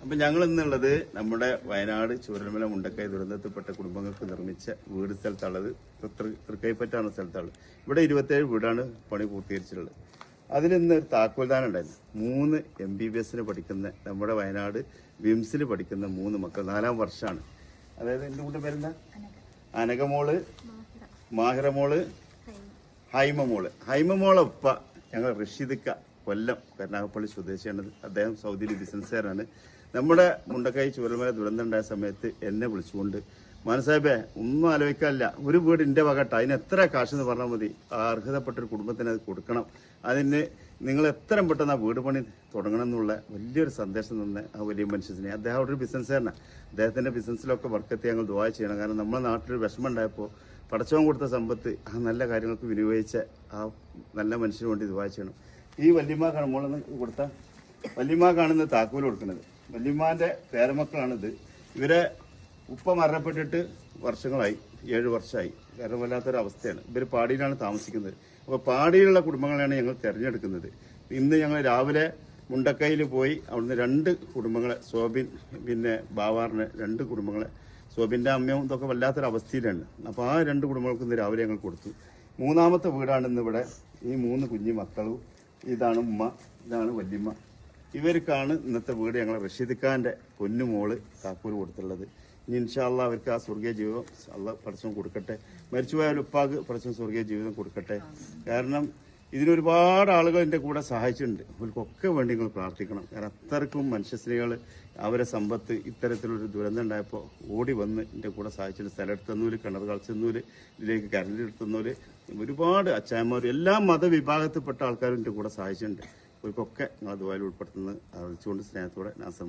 അപ്പൊ ഞങ്ങൾ ഇന്നുള്ളത് നമ്മുടെ വയനാട് ചൂരൽമല മുണ്ടക്കൈ ദുരന്തത്തിൽപ്പെട്ട കുടുംബങ്ങൾക്ക് നിർമ്മിച്ച വീട് സ്ഥലത്തുള്ളത് തൃക്കൈപ്പറ്റാണ് സ്ഥലത്തുള്ളത്. ഇവിടെ 27 വീടാണ് പണി പൂർത്തീകരിച്ചിട്ടുള്ളത്. അതിൽ ഇന്ന് ഒരു താക്കോൽദാനം ഉണ്ടായിരുന്നു. 3 MBBS പഠിക്കുന്ന നമ്മുടെ വയനാട് വിംസിൽ പഠിക്കുന്ന 3 മക്കൾ 4ാം വർഷമാണ്. അതായത് എന്റെ കൂടെ പേരെന്താ? അനകമോള്, മാഹിറമോള്, ഹൈമമോളെ ഉപ്പ ഞങ്ങൾ റഷീദിക്ക, കൊല്ലം കരുനാഗപ്പള്ളി സ്വദേശിയാണ്. അദ്ദേഹം സൗദിയിൽ ബിസിനസ്സുകാരാണ്. നമ്മുടെ മുണ്ടക്കൈ ചൂരൽമല ദുരന്തം ഉണ്ടായ സമയത്ത് എന്നെ വിളിച്ചുകൊണ്ട് മനസാബേ ഒന്നും ആലോചിക്കാനില്ല, ഒരു വീട് എന്റെ വകട്ട, അതിന് എത്ര കാശെന്ന് പറഞ്ഞാൽ മതി, ആ അർഹതപ്പെട്ടൊരു കുടുംബത്തിന് അത് കൊടുക്കണം, അതിന് നിങ്ങൾ എത്രയും പെട്ടെന്ന് ആ വീട് പണി തുടങ്ങണം എന്നുള്ള വലിയൊരു സന്ദേശം തന്നെ ആ വലിയ മനുഷ്യനെ. അദ്ദേഹം അവിടെ ഒരു ബിസിനസ്സുകാരനാണ്. അദ്ദേഹത്തിന്റെ ബിസിനസ്സിലൊക്കെ വർക്കത്ത് ഞങ്ങൾ ദുആ ചെയ്യണം. കാരണം നമ്മുടെ നാട്ടിൽ വിഷമം ഉണ്ടായപ്പോൾ പടച്ചവൻ കൊടുത്ത സമ്പത്ത് ആ നല്ല കാര്യങ്ങൾക്ക് വിനിയോഗിച്ച ആ നല്ല മനുഷ്യന് വേണ്ടി ദുആ ചെയ്യണം. ഈ വല്യമ്മക്കാണ് മോളെന്ന് കൊടുത്ത വല്യമ്മക്കാണ് ഇന്ന് താക്കോൽ കൊടുക്കുന്നത്. വല്യമ്മാന്റെ പേരമക്കളാണിത്. ഇവരെ ഉപ്പ മരണപ്പെട്ടിട്ട് വർഷങ്ങളായി, 7 വർഷമായി. കാരണം വല്ലാത്തൊരു അവസ്ഥയാണ്. ഇവർ പാടിയിലാണ് താമസിക്കുന്നത്. അപ്പോൾ പാടിയിലുള്ള കുടുംബങ്ങളെയാണ് ഞങ്ങൾ തിരഞ്ഞെടുക്കുന്നത്. ഇന്ന് ഞങ്ങൾ രാവിലെ മുണ്ടക്കൈയിൽ പോയി അവിടുന്ന് 2 കുടുംബങ്ങളെ, സോബിൻ പിന്നെ ബാവാറിന് 2 കുടുംബങ്ങളെ, സോബിന്റെ അമ്മയും ഇതൊക്കെ വല്ലാത്തൊരു അവസ്ഥയിലാണ്. അപ്പോൾ ആ 2 കുടുംബങ്ങൾക്ക് ഇന്ന് രാവിലെ ഞങ്ങൾ കൊടുത്തു. 3ാമത്തെ വീടാണ് ഇന്ന് ഇവിടെ. ഈ 3 കുഞ്ഞു മക്കളും, ഇതാണ് ഉമ്മ, ഇതാണ് വല്യമ്മ. ഇവർക്കാണ് ഇന്നത്തെ വീട് ഞങ്ങൾ റഷീദിഖാന്റെ പൊന്നുമോള് താക്കൂർ കൊടുത്തുള്ളത്. ഇനി ഇൻഷാ അല്ലാ അവർക്ക് ആ സ്വർഗീയ ജീവിതം അള്ളാഹ് പടച്ചവൻ കൊടുക്കട്ടെ. മരിച്ചുപോയാൽ ഉപ്പാക്ക് പടച്ചവൻ സ്വർഗീയ ജീവിതം കൊടുക്കട്ടെ. കാരണം ഇതിനൊരുപാട് ആളുകൾ എൻ്റെ കൂടെ സഹായിച്ചിട്ടുണ്ട്. അവർക്കൊക്കെ വേണ്ടി നിങ്ങൾ പ്രാർത്ഥിക്കണം. കാരണം അത്രക്കും മനുഷ്യസ്നേഹികൾ അവരെ സമ്പത്ത് ഇത്തരത്തിലൊരു ദുരന്തം ഉണ്ടായപ്പോൾ ഓടി വന്ന് എൻ്റെ കൂടെ സഹായിച്ചിട്ടുണ്ട്. സ്ഥലം എടുത്തുന്നൂല്, കിണർ കളിച്ചെന്നൂല്, ഇതിലേക്ക് കരണ്ട് എടുത്തുന്നൂല്, ഒരുപാട് അച്ചായന്മാരും എല്ലാ മതവിഭാഗത്തിൽപ്പെട്ട ആൾക്കാരും എൻ്റെ കൂടെ സഹായിച്ചിട്ടുണ്ട്. അവർക്കൊക്കെ നിങ്ങൾ ദുആയിൽ ഉൾപ്പെടുത്തുന്നത് അറിയിച്ചുകൊണ്ട് സ്നേഹത്തോടെ നാസർ.